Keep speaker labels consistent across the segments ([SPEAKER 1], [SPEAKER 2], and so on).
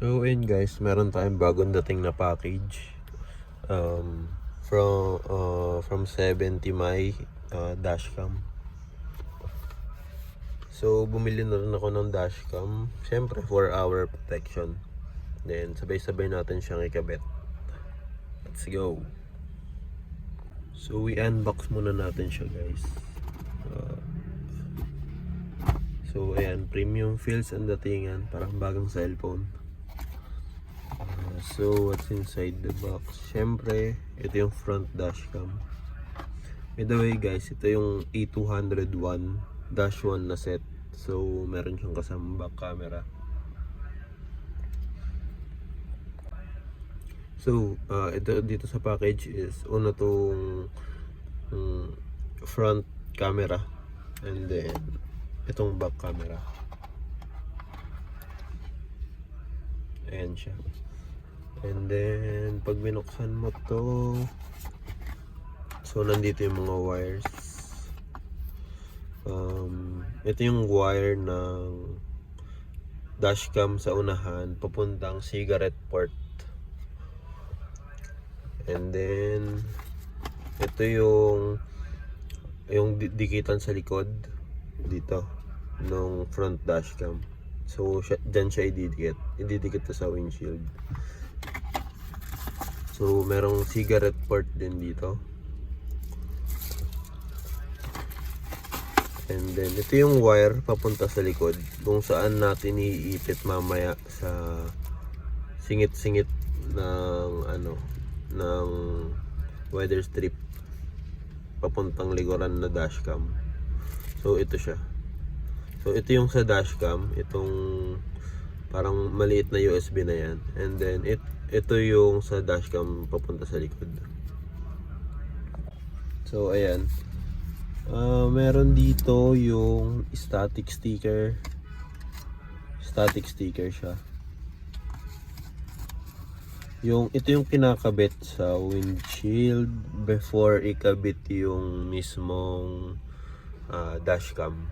[SPEAKER 1] So ayun guys, meron tayong bagong dating na package from 70 my dashcam. So bumili na rin ako ng dashcam, syempre for our protection. Then sabay-sabay natin siyang ikabit. Let's go. So i-unbox muna natin siya guys. So ayan, premium feels ang datingan, parang bagong cellphone. So what's inside the box? Syempre, ito yung front dashcam. By the way guys, ito yung A201-1 na set. So meron siyang kasamang back camera. So ito dito sa package is una tong front camera, and then itong back camera. Ayan siya. And then pag binuksan mo to, so nandito yung mga wires. Ito yung wire ng dashcam sa unahan papuntang cigarette port. And then ito yung dikitan sa likod dito ng front dashcam. So dyan siya ididikit to sa windshield. So merong cigarette port din dito. And then ito yung wire papunta sa likod kung saan natin iipit mamaya sa singit-singit ng ng weather strip papuntang likuran na dashcam. So ito siya. So ito yung sa dashcam, itong parang maliit na USB na yan. And then ito yung sa dashcam papunta sa likod. So ayan. Meron dito yung static sticker. Static sticker siya. Ito yung kinakabit sa windshield before ikabit yung mismong dashcam.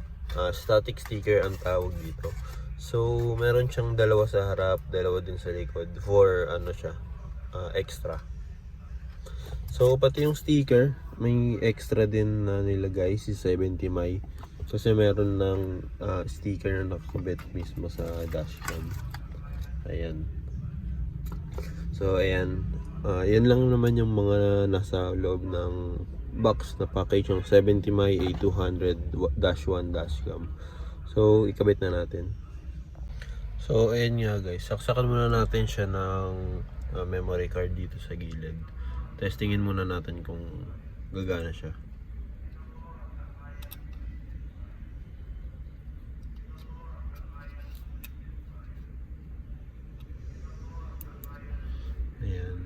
[SPEAKER 1] Static sticker ang tawag dito. So meron siyang dalawa sa harap, dalawa din sa likod for extra. So pati yung sticker may extra din na nilagay si 70 my, kasi meron ng sticker na nakakabit mismo sa dashcam. Ayan. So ayan, yan lang naman yung mga nasa loob ng box na package ng 70 my A200-1 dashcam. So ikabit na natin. So ayan nga guys, saksakan muna natin siya ng memory card dito sa gilid. Testingin muna natin kung gagana siya. Ayan.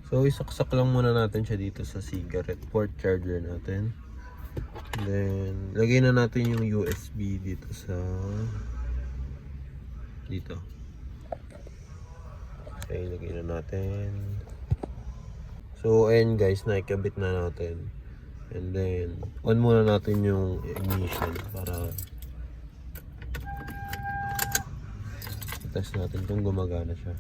[SPEAKER 1] So isaksak lang muna natin siya dito sa cigarette port charger natin. Then lagay na natin yung USB dito dito. Okay, lagay na natin. So ayan guys, naikabit na natin. And then on muna natin yung ignition para test natin kung gumagana siya.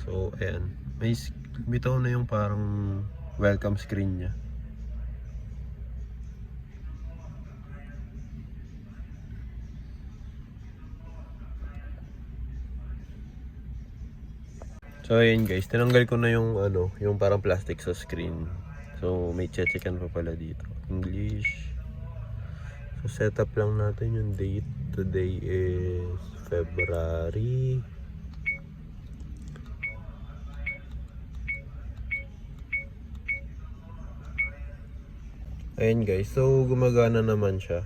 [SPEAKER 1] So ayan, may bitaw na yung parang welcome screen niya. So ayan guys, tinanggal ko na yung yung parang plastic sa screen. So may checkan pa pala dito, English. So setup lang natin yung date. Today is February. Ayan guys, so gumagana naman siya.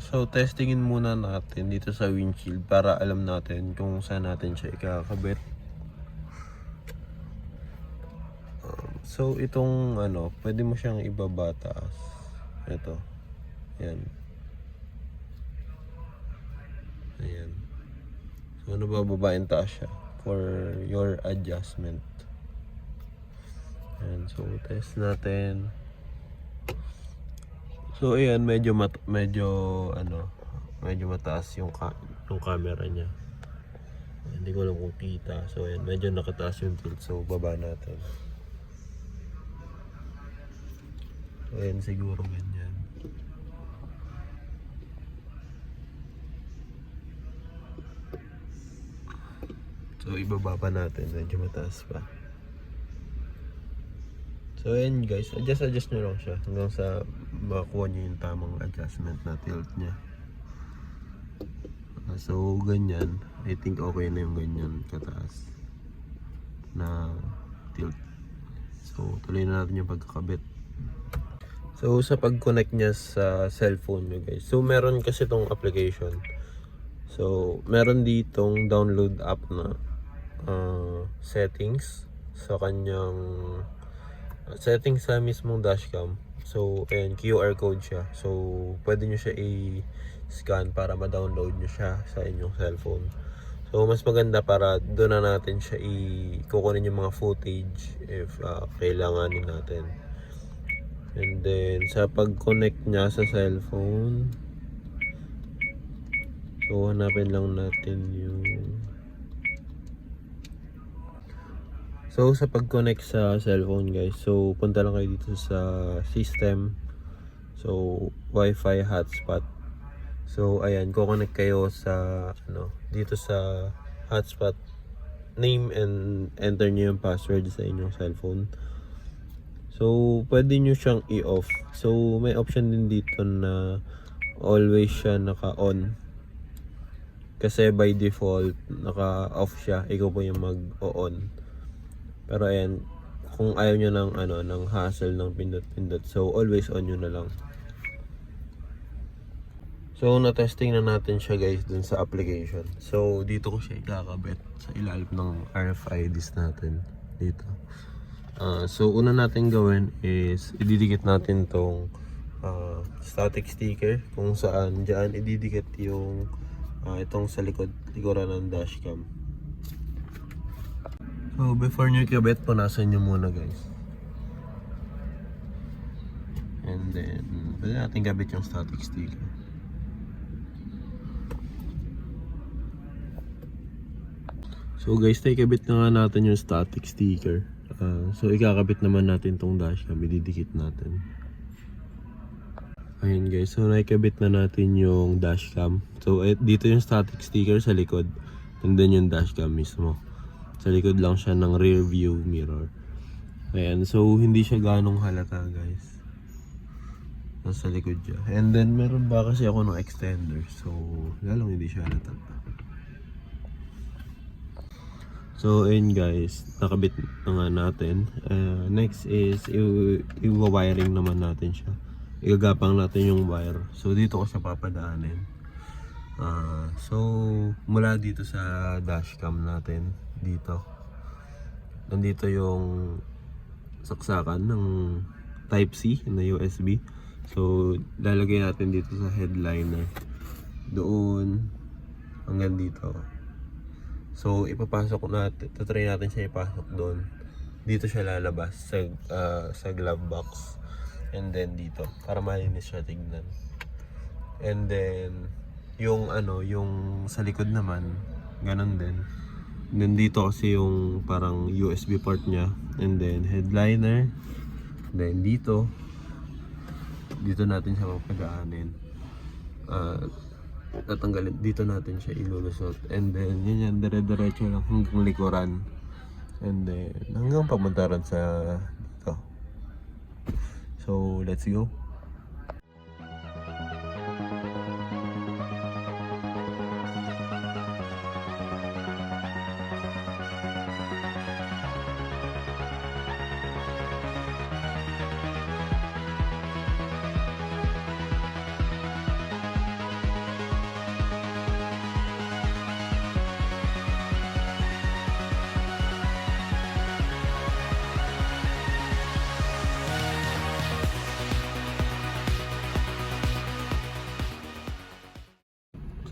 [SPEAKER 1] So testingin muna natin dito sa windshield para alam natin kung saan natin siya ikakabit. So itong pwede mo siyang ibaba taas. Ito. Ayan. Ayan. So bababain taas siya for your adjustment. Ayan, so test natin. So ayan, medyo ano, medyo mataas yung camera niya. Hindi ko alam kung kita. So ayan, medyo nakataas yung tilt. So baba natin. So ayan, siguro ganyan. So ibaba pa natin, medyo mataas pa. So ayan guys, adjust nyo lang siya hanggang sa makuha nyo yung tamang adjustment na tilt niya. So ganyan, I think okay na yung ganyan kataas na tilt. So tuloy na natin yung pagkakabit. So sa pag-connect niya sa cellphone nyo guys, so meron kasi tong application. So meron ditong download app na settings sa kanyang settings sa mismong dashcam. So ayan, QR code siya. So pwede nyo siya i-scan para ma-download nyo siya sa inyong cellphone. So mas maganda para doon na natin siya kukunin yung mga footage if kailanganin natin. And then sa pag-connect niya sa cellphone, so hanapin lang natin yung so sa pag-connect sa cellphone guys, so punta lang kayo dito sa system, so Wi-Fi hotspot. So ayan, ko-connect kayo sa dito sa hotspot, name and enter niyo yung password sa inyong cellphone. So pwede nyo siyang i-off. So may option din dito na always siya naka-on, kasi by default naka-off siya, ikaw po yung mag-on. Pero ayan, kung ayaw nyo ng hassle ng pindot-pindot, so always on nyo na lang. So na-testing na natin siya guys dun sa application. So dito ko siya ikakabit sa ilalim ng RFIDs natin dito. So una natin gawin is ididikit natin tong static sticker, kung saan dyan ididikit yung itong sa likuran ng dashcam. So before nyo ikabit, punasan nyo muna guys. And then pwede natin kabit yung static sticker. So guys, ikabit na nga natin yung static sticker. So ikakabit naman natin tong dashcam, ididikit natin. Ayan guys, so naikabit na natin yung dashcam. So dito yung static sticker sa likod, and then yung dashcam mismo. Sa likod lang siya ng rear view mirror. Ayan, so hindi siya ganong halata guys. Nasa likod siya. And then meron ba kasi ako ng extender, so lalong hindi siya halata. So ayun guys, nakabit na nga natin. Next is i-wiring naman natin siya. Igagapang natin yung wire. So dito ko siya papadaanin. So mula dito sa dashcam natin, dito nandito yung saksakan ng Type-C na USB. So lalagay natin dito sa headliner, doon hanggang dito. So ipapasok natin, tatry natin siya ipasok doon. Dito siya lalabas sa glove box. And then dito, para malinis siya tignan. And then yung yung sa likod naman, ganun din. And then dito kasi yung parang USB port niya. And then headliner. Then dito natin siya papadaanin. Tatanggalin, dito natin siya ilulusot. And then yun yan, dire-diretso lang hanggang likuran. And then hanggang papunta rin sa dito. So let's go.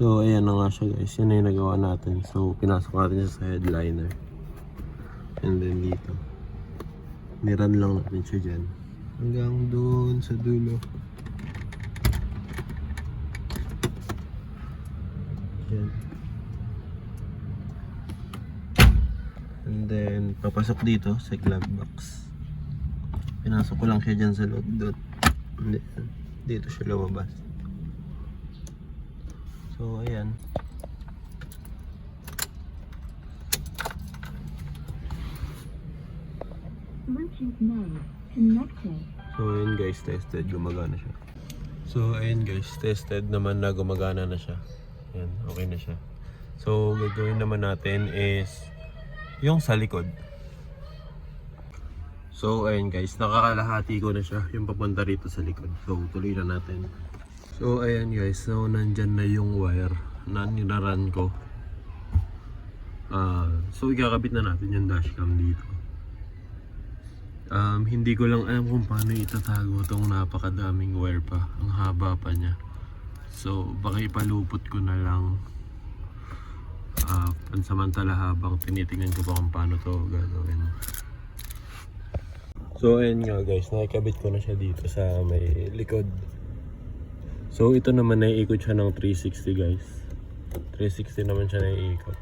[SPEAKER 1] So ayan na nga siya guys, yan na yung nagawa natin. So pinasok natin siya sa headliner. And then dito, niran lang natin siya dyan hanggang doon sa dulo. Yan. And then, papasok dito sa glove box. Pinasok ko lang siya dyan sa loob dot. And then, dito siya lumabas. So, ayan.
[SPEAKER 2] Bluetooth mode connected.
[SPEAKER 1] So, ayan guys, tested. Gumagana siya. So, ayan guys, tested naman na gumagana na siya. Ayan, okay na siya. So, gagawin naman natin is yung sa likod. So, ayan guys, nakakalahati ko na siya. Yung papunta rito sa likod. So, tuloy na natin. So, ayan guys, so nandyan na yung wire na niraran ko. So, ikakabit na natin yung dashcam dito. Hindi ko lang alam kung paano itatago itong napakadaming wire pa. Ang haba pa niya. So, baka ipalupot ko na lang pansamantala habang tinitingnan ko pa kung paano to gagawin. So, ayan nga guys, nakikabit ko na siya dito sa may likod. So, ito naman naiikot siya ng 360 guys. 360 naman siya naiikot.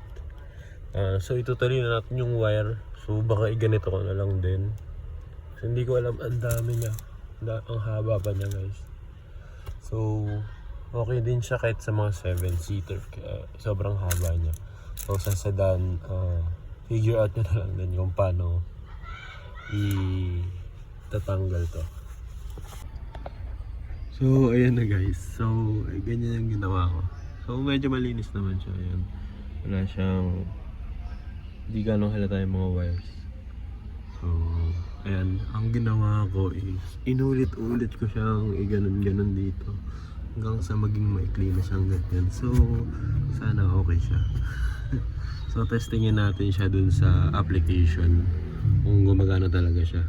[SPEAKER 1] So, itutuloy na natin yung wire. So, baka iganito ko na lang din. So, hindi ko alam, ang dami niya. Ang haba pa niya guys. So, okay din siya kahit sa mga 7-seater. Sobrang haba niya. So, sa sedan, figure out nyo na lang din kung paano itatanggal to. So, ayan na guys. So, ganyan yung ginawa ko. So, medyo malinis naman siya. Ayan. Wala siyang hindi ganong halata yung mga wires. So, ayan. Ang ginawa ko is inulit-ulit ko siyang iganon-ganon dito hanggang sa maging maikli na siyang ganyan. So, sana okay siya. So, testingin natin siya dun sa application kung gumagana talaga siya.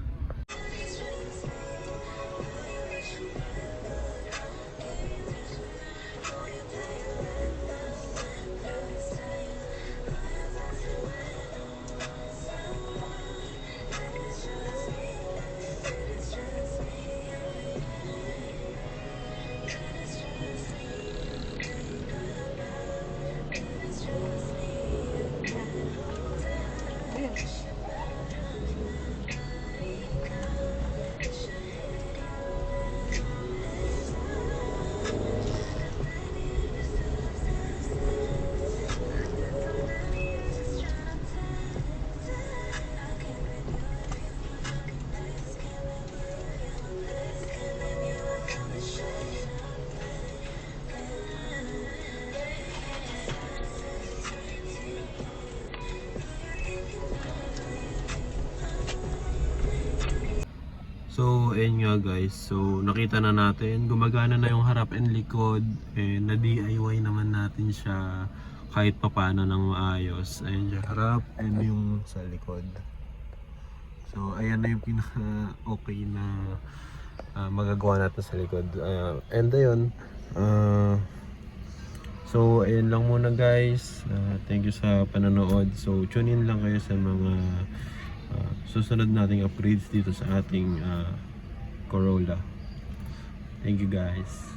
[SPEAKER 1] So, ayun nga guys. So, nakita na natin. Gumagana na yung harap and likod. Na-DIY naman natin siya kahit papano ng maayos. Ayun siya, harap and yung sa likod. So, ayan na yung pinaka-okay na magagawa natin sa likod. And ayun. So, ayun lang muna guys. Thank you sa panonood. So, tune in lang kayo sa mga susunod nating upgrades dito sa ating Corolla. Thank you guys.